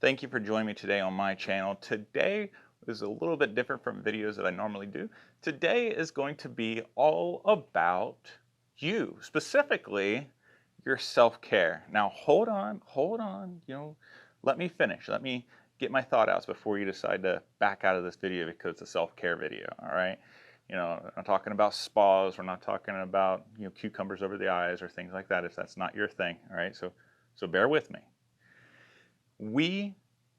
Thank you for joining me today on my channel. Today is a little bit different from videos that I normally do. Today is going to be all about you, specifically your self-care. Now hold on, let me finish. Let me get my thought outs before you decide to back out of this video because it's a self-care video, all right? I'm not talking about spas, we're not talking about, cucumbers over the eyes or things like that if that's not your thing, all right? So bear with me. We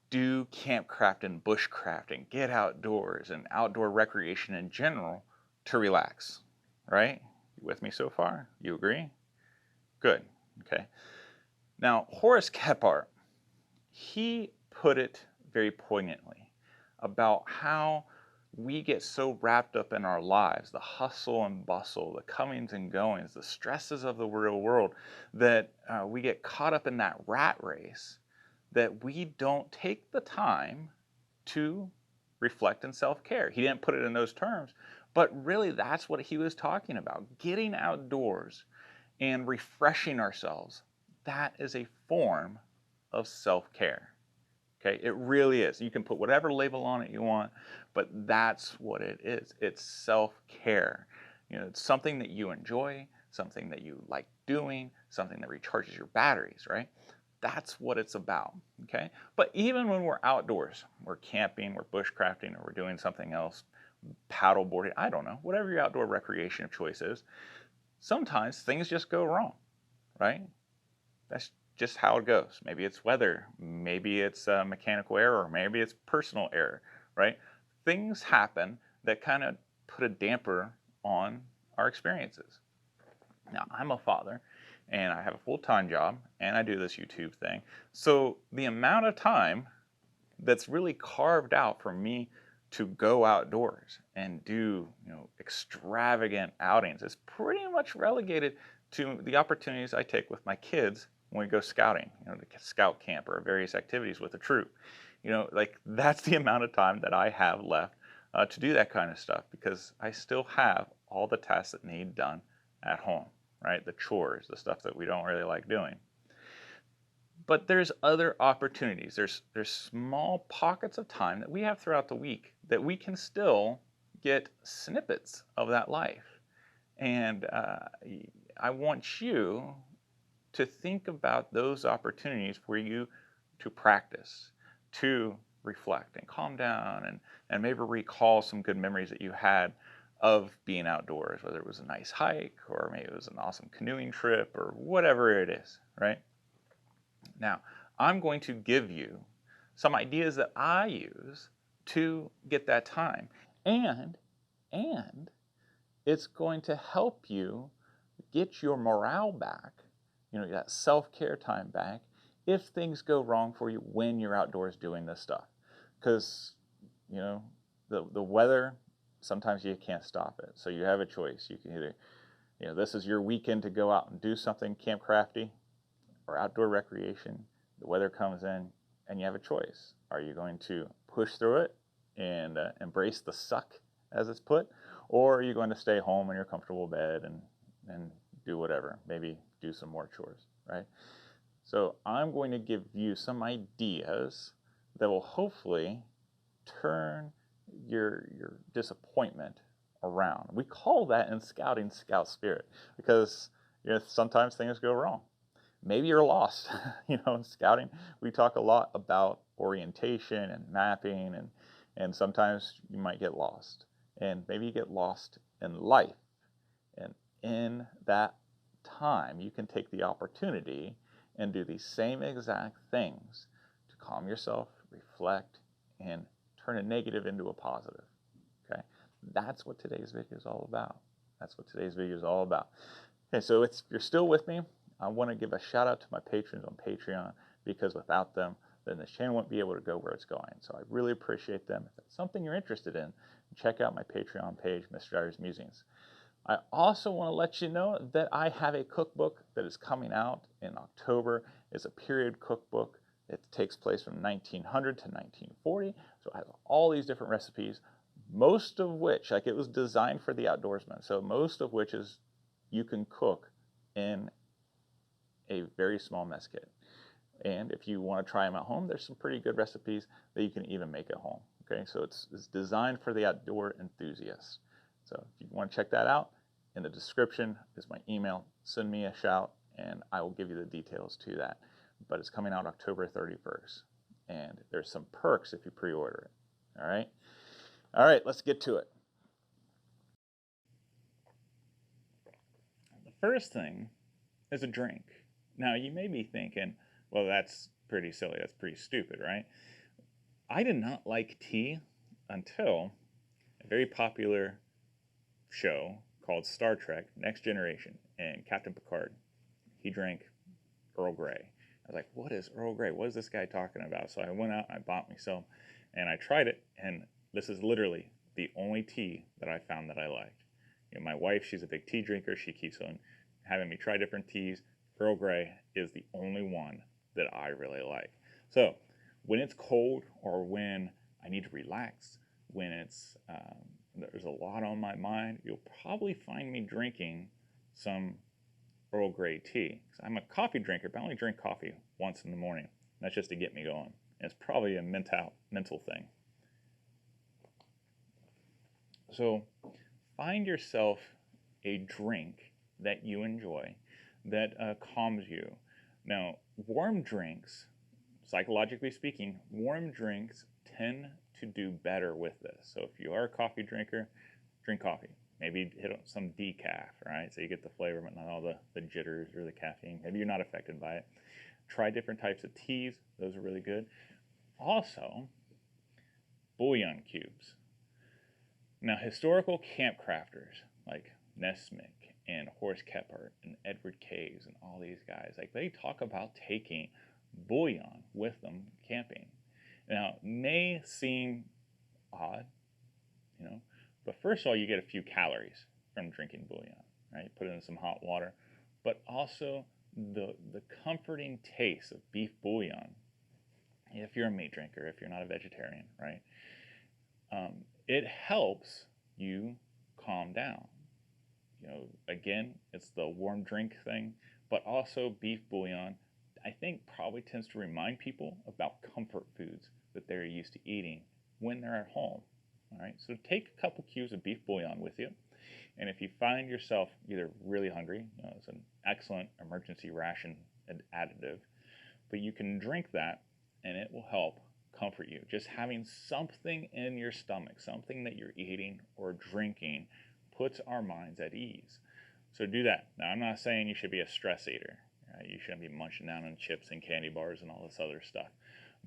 do campcraft and bushcrafting, get outdoors and outdoor recreation in general to relax, right? You with me so far? You agree? Good, okay. Now, Horace Kephart, he put it very poignantly about how we get so wrapped up in our lives, the hustle and bustle, the comings and goings, the stresses of the real world, that we get caught up in that rat race that we don't take the time to reflect and self-care. He didn't put it in those terms, but really that's what he was talking about. Getting outdoors and refreshing ourselves. That is a form of self-care. Okay, it really is. You can put whatever label on it you want, but that's what it is. It's self-care. It's something that you enjoy, something that you like doing, something that recharges your batteries, right? That's what it's about, okay? But even when we're outdoors, we're camping, we're bushcrafting, or we're doing something else, paddle boarding, I don't know, whatever your outdoor recreation of choice is, sometimes things just go wrong, right? That's just how it goes. Maybe it's weather, maybe it's a mechanical error, maybe it's personal error, right? Things happen that kind of put a damper on our experiences. Now, I'm a father, and I have a full-time job, and I do this YouTube thing. So the amount of time that's really carved out for me to go outdoors and do, extravagant outings is pretty much relegated to the opportunities I take with my kids when we go scouting, the scout camp or various activities with the troop. Like that's the amount of time that I have left to do that kind of stuff because I still have all the tasks that need done at home, right? The chores, the stuff that we don't really like doing. But there's other opportunities. There's small pockets of time that we have throughout the week that we can still get snippets of that life. And I want you to think about those opportunities for you to practice, to reflect and calm down and maybe recall some good memories that you had of being outdoors, whether it was a nice hike or maybe it was an awesome canoeing trip or whatever it is, right? Now, I'm going to give you some ideas that I use to get that time. And it's going to help you get your morale back, that self-care time back, if things go wrong for you when you're outdoors doing this stuff. Because, the weather, sometimes you can't stop it. So you have a choice. You can either, this is your weekend to go out and do something camp crafty or outdoor recreation. The weather comes in and you have a choice. Are you going to push through it and embrace the suck as it's put, or are you going to stay home in your comfortable bed and do whatever, maybe do some more chores, right? So I'm going to give you some ideas that will hopefully turn your disappointment around. We call that in scouting scout spirit because sometimes things go wrong. Maybe you're lost. In scouting, we talk a lot about orientation and mapping, and sometimes you might get lost. And maybe you get lost in life. And in that time, you can take the opportunity and do these same exact things to calm yourself, reflect, and turn a negative into a positive. Okay? That's what today's video is all about. That's what today's video is all about. Okay, so if you're still with me, I want to give a shout out to my patrons on Patreon because without them, then this channel won't be able to go where it's going. So I really appreciate them. If that's something you're interested in, check out my Patreon page, Mr. Dyer's Musings. I also want to let you know that I have a cookbook that is coming out in October. It's a period cookbook. It takes place from 1900 to 1940. So it has all these different recipes, most of which, like it was designed for the outdoorsman. So most of which is you can cook in a very small mess kit. And if you want to try them at home, there's some pretty good recipes that you can even make at home. Okay, so it's designed for the outdoor enthusiast. So if you want to check that out, in the description is my email. Send me a shout and I will give you the details to that. But it's coming out October 31st. And there's some perks if you pre-order it. All right? All right, let's get to it. The first thing is a drink. Now, you may be thinking, well, that's pretty silly. That's pretty stupid, right? I did not like tea until a very popular show called Star Trek Next Generation, and Captain Picard, he drank Earl Grey. I was like, what is Earl Grey? What is this guy talking about? So I went out and I bought me some, and I tried it, and this is literally the only tea that I found that I liked. You know, my wife, she's a big tea drinker. She keeps on having me try different teas. Earl Grey is the only one that I really like. So when it's cold or when I need to relax, when it's there's a lot on my mind, you'll probably find me drinking some Earl Grey tea. I'm a coffee drinker, but I only drink coffee once in the morning. That's just to get me going. And it's probably a mental thing. So find yourself a drink that you enjoy that calms you. Now, warm drinks, psychologically speaking, warm drinks tend to do better with this. So if you are a coffee drinker, drink coffee. Maybe hit on some decaf, right? So you get the flavor, but not all the jitters or the caffeine. Maybe you're not affected by it. Try different types of teas. Those are really good. Also, bouillon cubes. Now, historical camp crafters like Nesmith and Horace Kephart and Edward Cayce and all these guys, like they talk about taking bouillon with them camping. Now, it may seem odd, you know, but first of all, you get a few calories from drinking bouillon, right? Put it in some hot water, but also the comforting taste of beef bouillon. If you're a meat drinker, if you're not a vegetarian, right? It helps you calm down. You know, again, it's the warm drink thing, but also beef bouillon, I think probably tends to remind people about comfort foods that they're used to eating when they're at home. All right, so take a couple cubes of beef bouillon with you, and if you find yourself either really hungry, you know, it's an excellent emergency ration additive, but you can drink that and it will help comfort you. Just having something in your stomach, something that you're eating or drinking, puts our minds at ease. So do that. Now, I'm not saying you should be a stress eater. Right? You shouldn't be munching down on chips and candy bars and all this other stuff.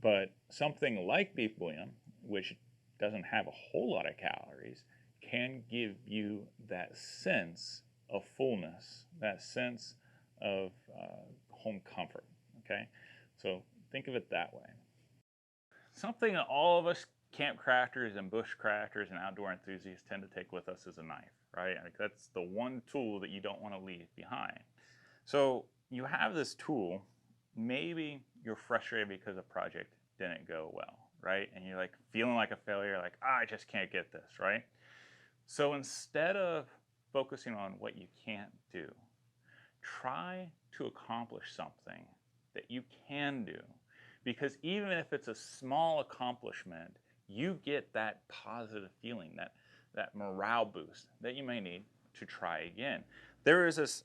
But something like beef bouillon, which doesn't have a whole lot of calories, can give you that sense of fullness, that sense of home comfort. Okay? So think of it that way. Something that all of us camp crafters and bush crafters and outdoor enthusiasts tend to take with us is a knife, right? Like that's the one tool that you don't want to leave behind. So you have this tool, maybe you're frustrated because a project didn't go well, right? And you're like feeling like a failure, like, I just can't get this, right? So instead of focusing on what you can't do, try to accomplish something that you can do. Because even if it's a small accomplishment, you get that positive feeling, that morale boost that you may need to try again. There's this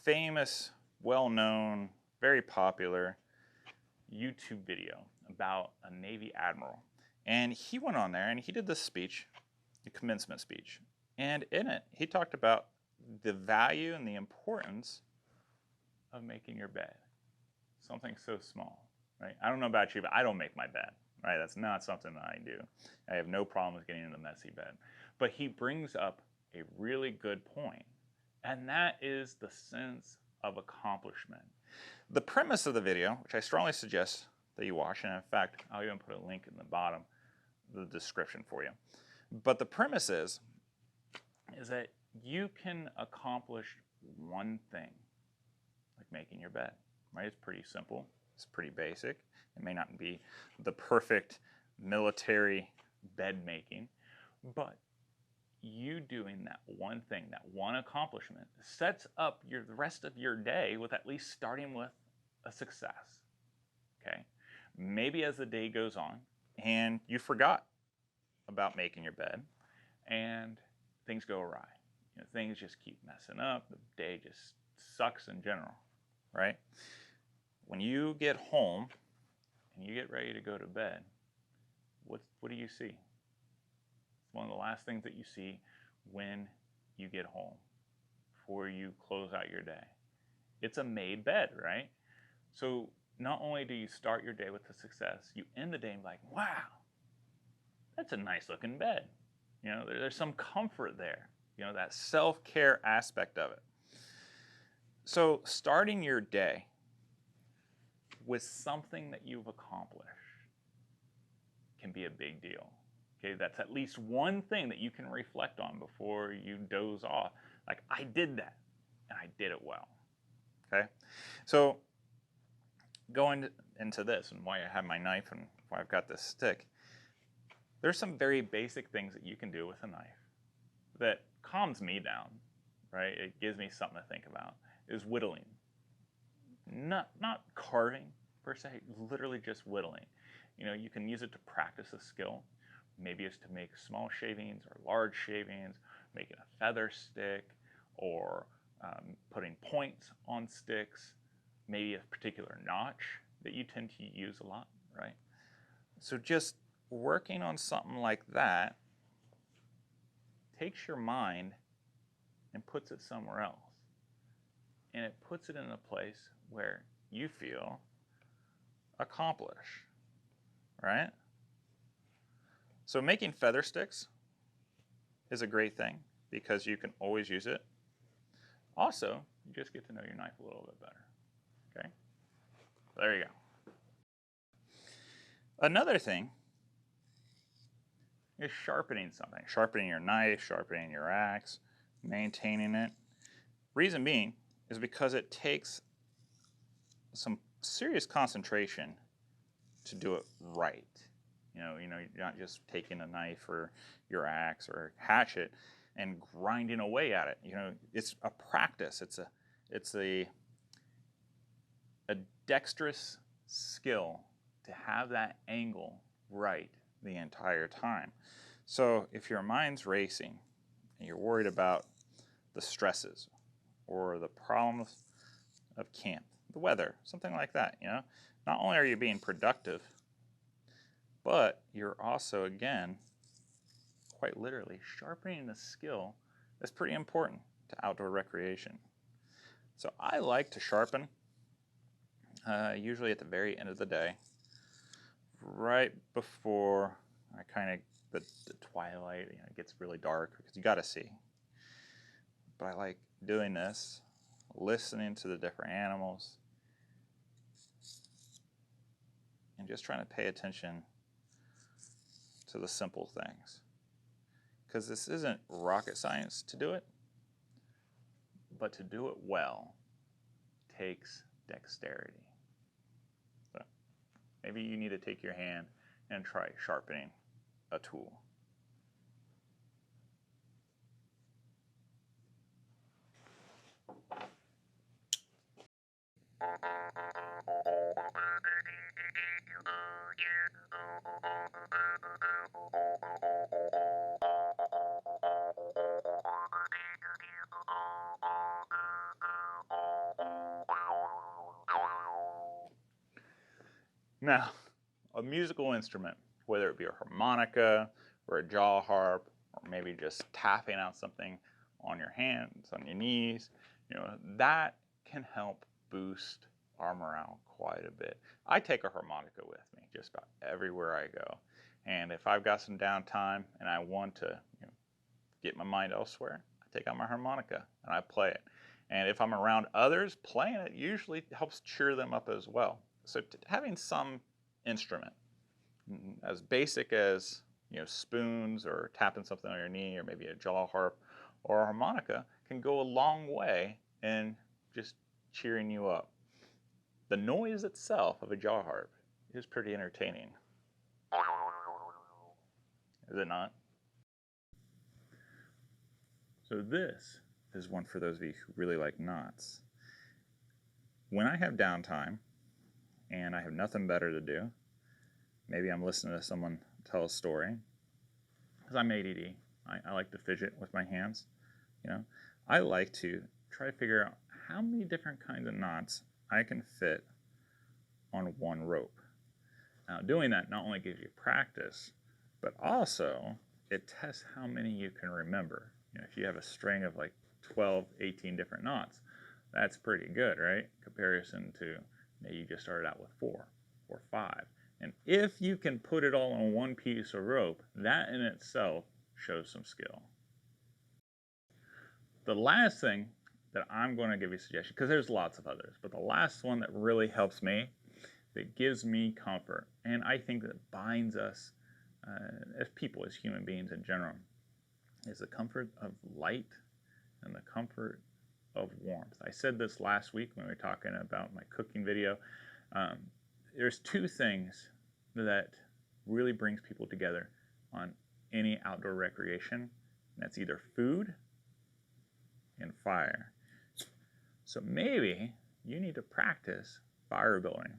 famous, well-known, very popular YouTube video about a Navy admiral. And he went on there and he did this speech, the commencement speech. And in it, he talked about the value and the importance of making your bed. Something so small, right? I don't know about you, but I don't make my bed, right? That's not something that I do. I have no problem with getting in a messy bed. But he brings up a really good point, and that is the sense of accomplishment. The premise of the video, which I strongly suggest that you watch, and in fact, I'll even put a link in the bottom of the description for you. But the premise is that you can accomplish one thing, like making your bed, right? It's pretty simple. It's pretty basic. It may not be the perfect military bed making, but you doing that one thing, that one accomplishment, sets up the rest of your day with at least starting with a success. okay? Maybe as the day goes on and you forgot about making your bed and things go awry. Things just keep messing up. The day just sucks in general, right? When you get home and you get ready to go to bed, what do you see? It's one of the last things that you see when you get home before you close out your day. It's a made bed, right? So not only do you start your day with a success, you end the day like, wow, that's a nice looking bed. There's some comfort there, that self-care aspect of it. So starting your day with something that you've accomplished can be a big deal. Okay, that's at least one thing that you can reflect on before you doze off. Like, I did that, and I did it well. Okay, so going into this and why I have my knife and why I've got this stick, there's some very basic things that you can do with a knife that calms me down, right? It gives me something to think about, is whittling. Not carving per se, literally just whittling. You can use it to practice a skill. Maybe it's to make small shavings or large shavings, making a feather stick, or putting points on sticks, maybe a particular notch that you tend to use a lot, right? So just working on something like that takes your mind and puts it somewhere else. And it puts it in a place where you feel accomplished, right? So making feather sticks is a great thing because you can always use it. Also, you just get to know your knife a little bit better, okay? There you go. Another thing is sharpening something. Sharpening your knife, sharpening your axe, maintaining it. Reason being is because it takes some serious concentration to do it right. You're not just taking a knife or your axe or hatchet and grinding away at it. It's a practice. It's a dexterous skill to have that angle right the entire time. So if your mind's racing and you're worried about the stresses or the problems of camp, the weather, something like that, not only are you being productive, but you're also, again, quite literally sharpening the skill that's pretty important to outdoor recreation. So I like to sharpen usually at the very end of the day, right before the twilight, it gets really dark because you got to see. But I like doing this, listening to the different animals, and just trying to pay attention to the simple things. Because this isn't rocket science to do it, but to do it well takes dexterity. So maybe you need to take your hand and try sharpening a tool. Now, a musical instrument, whether it be a harmonica or a jaw harp, or maybe just tapping out something on your hands, on your knees, that can help boost our morale quite a bit. I take a harmonica with me just about everywhere I go. And if I've got some downtime and I want to get my mind elsewhere, I take out my harmonica and I play it. And if I'm around others, playing it usually helps cheer them up as well. So having some instrument, as basic as spoons or tapping something on your knee or maybe a jaw harp or a harmonica, can go a long way in just cheering you up. The noise itself of a jaw harp is pretty entertaining. Is it not? So this is one for those of you who really like knots. When I have downtime and I have nothing better to do. Maybe I'm listening to someone tell a story, because I'm ADD. I like to fidget with my hands. I like to try to figure out how many different kinds of knots I can fit on one rope. Now, doing that not only gives you practice, but also it tests how many you can remember. If you have a string of like 12, 18 different knots, that's pretty good, right? In comparison to maybe you just started out with 4 or 5. And if you can put it all on one piece of rope, that in itself shows some skill. The last thing that I'm going to give you a suggestion, because there's lots of others, but the last one that really helps me, that gives me comfort, and I think that binds us as people, as human beings in general, is the comfort of light and the comfort of warmth. I said this last week when we were talking about my cooking video. There's two things that really brings people together on any outdoor recreation, and that's either food and fire. So maybe you need to practice fire building.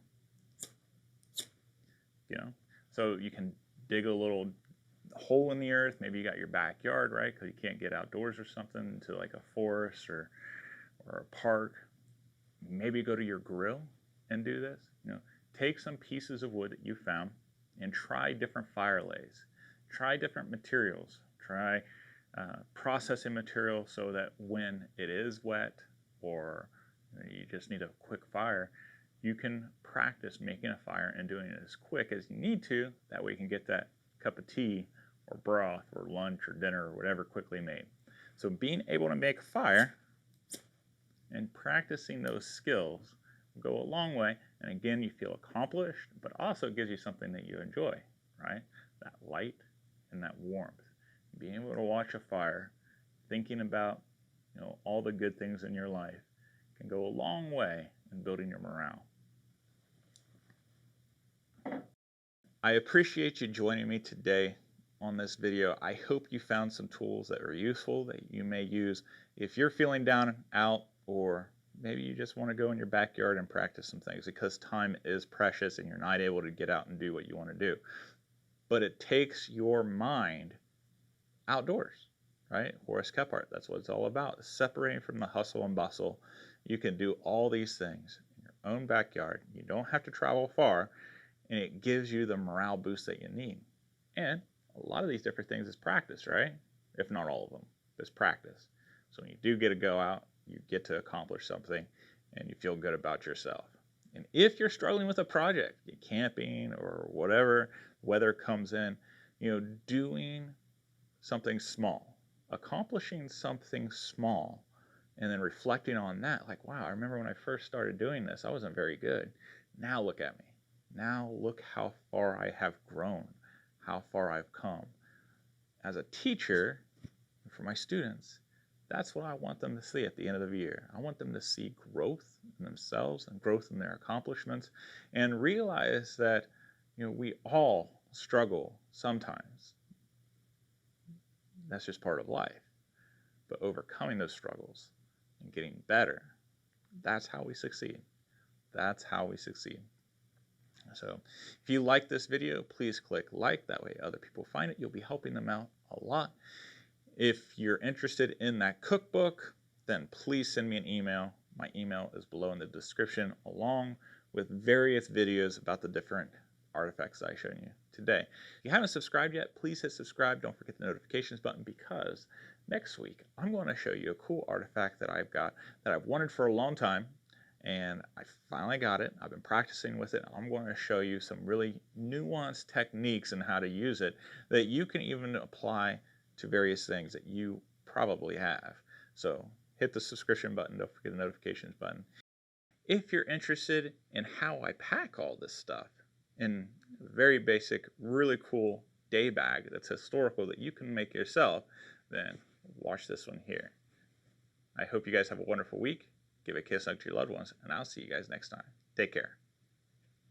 So you can dig a little hole in the earth. Maybe you got your backyard, right? Because you can't get outdoors or something, to like a forest or a park. Maybe go to your grill and do this. Take some pieces of wood that you found and try different fire lays. Try different materials. Try processing material so that when it is wet or you just need a quick fire, you can practice making a fire and doing it as quick as you need to. That way you can get that cup of tea or broth or lunch or dinner or whatever quickly made. So being able to make a fire and practicing those skills go a long way. And again, you feel accomplished, but also gives you something that you enjoy, right? That light and that warmth. Being able to watch a fire, thinking about all the good things in your life, can go a long way in building your morale. I appreciate you joining me today on this video. I hope you found some tools that are useful that you may use if you're feeling down and out, or maybe you just want to go in your backyard and practice some things, because time is precious and you're not able to get out and do what you want to do. But it takes your mind outdoors, right? Horace Kephart, that's what it's all about. Separating from the hustle and bustle. You can do all these things in your own backyard. You don't have to travel far, and it gives you the morale boost that you need. And a lot of these different things is practice, right? If not all of them, it's practice. So when you do get to go out, you get to accomplish something and you feel good about yourself. And if you're struggling with a project, camping or whatever, weather comes in, doing something small, accomplishing something small, and then reflecting on that, like, wow, I remember when I first started doing this, I wasn't very good. Now look at me. Now look how far I have grown, how far I've come. As a teacher, for my students, that's what I want them to see at the end of the year. I want them to see growth in themselves and growth in their accomplishments, and realize that we all struggle sometimes. That's just part of life. But overcoming those struggles and getting better, that's how we succeed. That's how we succeed. So if you like this video, please click like. That way other people find it. You'll be helping them out a lot. If you're interested in that cookbook, then please send me an email. My email is below in the description, along with various videos about the different artifacts I showed you today. If you haven't subscribed yet, please hit subscribe. Don't forget the notifications button, because next week I'm going to show you a cool artifact that I've got that I've wanted for a long time, and I finally got it. I've been practicing with it. I'm going to show you some really nuanced techniques and how to use it that you can even apply to various things that you probably have. So hit the subscription button. Don't forget the notifications button. If you're interested in how I pack all this stuff in a very basic, really cool day bag that's historical that you can make yourself, then watch this one here. I hope you guys have a wonderful week. Give a kiss out to your loved ones, and I'll see you guys next time. Take care.